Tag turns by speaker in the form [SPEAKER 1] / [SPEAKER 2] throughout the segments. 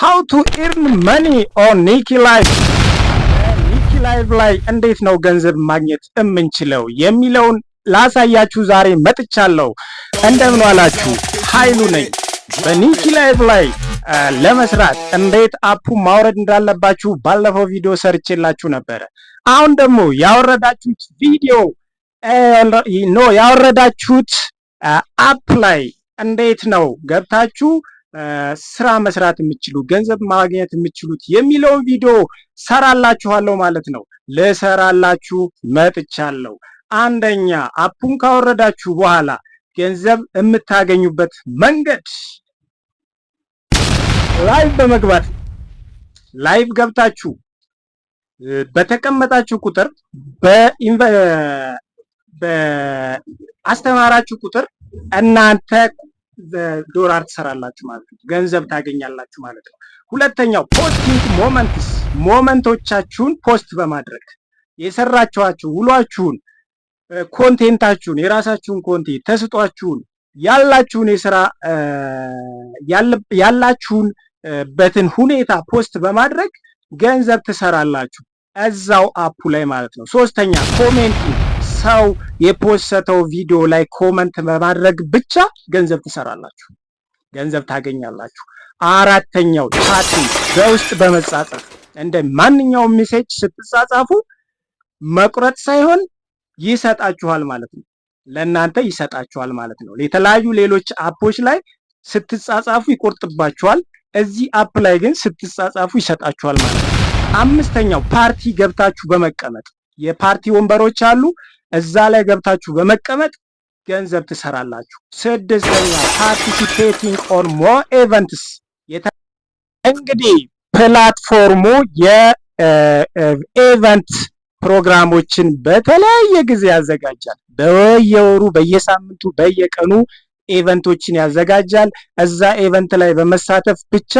[SPEAKER 1] how to earn money on Nikki Live ኒኪ ላይቭ ላይ እንዴት ነው ገንዘብ ማግኘት የምንችለው የሚለውን ላሳያችሁ ዛሬ መጥቻለሁ። እንደምን ዋላችሁ? ኃይሉ ነኝ። በኒኪ ላይቭ ላይ ለመስራት እንዴት አፑ ማውረድ እንዳለባችሁ ባለፈው ቪዲዮ ሰርቼላችሁ ነበር። አሁን ደግሞ ያወረዳችሁት ቪዲዮ ያወረዳችሁት አፕ ላይ እንዴት ነው ገብታችሁ ስራ መስራት የምትችሉ ገንዘብ ማግኘት የምትችሉት የሚለው ቪዲዮ ሰራላችኋለሁ ማለት ነው። ለሰራላችሁ መጥቻለሁ። አንደኛ አፑን ካወረዳችሁ በኋላ ገንዘብ የምታገኙበት መንገድ ላይቭ በመግባት ላይቭ ገብታችሁ በተቀመጣችሁ ቁጥር በአስተማራችሁ ቁጥር እናንተ ዶላር ትሰራላችሁ ማለት ነው። ገንዘብ ታገኛላችሁ ማለት ነው። ሁለተኛው ፖስቲንግ ሞመንቶቻችሁን ፖስት በማድረግ የሰራችኋችሁ ውሏችሁን፣ ኮንቴንታችሁን፣ የራሳችሁን ኮንቴንት ተስጧችሁን፣ ያላችሁን የሥራ ያላችሁን በትን ሁኔታ ፖስት በማድረግ ገንዘብ ትሰራላችሁ እዛው አፑ ላይ ማለት ነው። ሶስተኛ ኮሜንቲንግ፣ ሰው የፖስተው ቪዲዮ ላይ ኮመንት በማድረግ ብቻ ገንዘብ ትሰራላችሁ፣ ገንዘብ ታገኛላችሁ። አራተኛው ቻቲንግ፣ በውስጥ በመጻጻፍ እንደ ማንኛውም ሜሴጅ ስትጻጻፉ መቁረጥ ሳይሆን ይሰጣችኋል ማለት ነው። ለእናንተ ይሰጣችኋል ማለት ነው። የተለያዩ ሌሎች አፖች ላይ ስትጻጻፉ ይቆርጥባችኋል። እዚህ አፕ ላይ ግን ስትጻጻፉ ይሰጣችኋል ማለት ነው። አምስተኛው ፓርቲ ገብታችሁ በመቀመጥ የፓርቲ ወንበሮች አሉ፣ እዛ ላይ ገብታችሁ በመቀመጥ ገንዘብ ትሰራላችሁ። ስድስተኛ ፓርቲሲፔቲንግ ኦን ሞር ኢቨንትስ፣ እንግዲህ ፕላትፎርሙ የኢቨንት ፕሮግራሞችን በተለያየ ጊዜ ያዘጋጃል። በየወሩ፣ በየሳምንቱ፣ በየቀኑ ኢቨንቶችን ያዘጋጃል። እዛ ኢቨንት ላይ በመሳተፍ ብቻ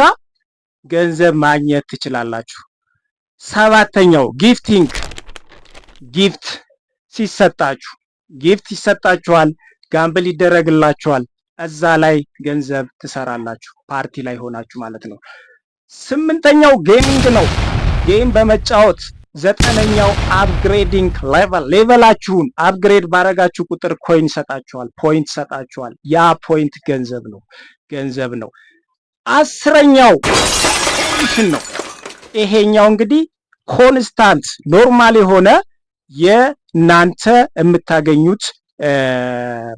[SPEAKER 1] ገንዘብ ማግኘት ትችላላችሁ። ሰባተኛው ጊፍቲንግ፣ ጊፍት ሲሰጣችሁ ጊፍት ይሰጣችኋል፣ ጋምብል ይደረግላችኋል። እዛ ላይ ገንዘብ ትሰራላችሁ፣ ፓርቲ ላይ ሆናችሁ ማለት ነው። ስምንተኛው ጌሚንግ ነው፣ ጌም በመጫወት። ዘጠነኛው አፕግሬዲንግ ሌቨላችሁን አፕግሬድ ባረጋችሁ ቁጥር ኮይን ይሰጣችኋል፣ ፖይንት ይሰጣችኋል። ያ ፖይንት ገንዘብ ነው። አስረኛው ኮሚሽን ነው። ይሄኛው እንግዲህ ኮንስታንት ኖርማል የሆነ የናንተ የምታገኙት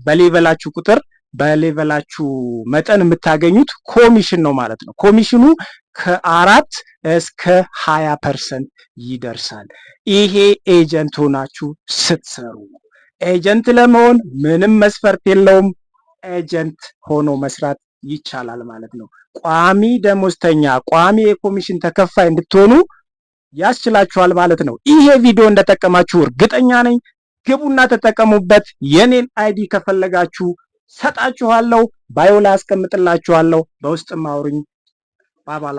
[SPEAKER 1] በሌቨላችሁ ቁጥር በሌቨላችሁ መጠን የምታገኙት ኮሚሽን ነው ማለት ነው። ኮሚሽኑ ከ4 እስከ 20% ይደርሳል። ይሄ ኤጀንት ሆናችሁ ስትሰሩ ነው። ኤጀንት ለመሆን ምንም መስፈርት የለውም። ኤጀንት ሆኖ መስራት ይቻላል ማለት ነው። ቋሚ ደሞዝተኛ፣ ቋሚ የኮሚሽን ተከፋይ እንድትሆኑ ያስችላችኋል ማለት ነው። ይሄ ቪዲዮ እንደጠቀማችሁ እርግጠኛ ነኝ። ግቡና ተጠቀሙበት። የኔን አይዲ ከፈለጋችሁ ሰጣችኋለሁ፣ ባዮ ላይ አስቀምጥላችኋለሁ። በውስጥ ማውሩኝ። ባባላል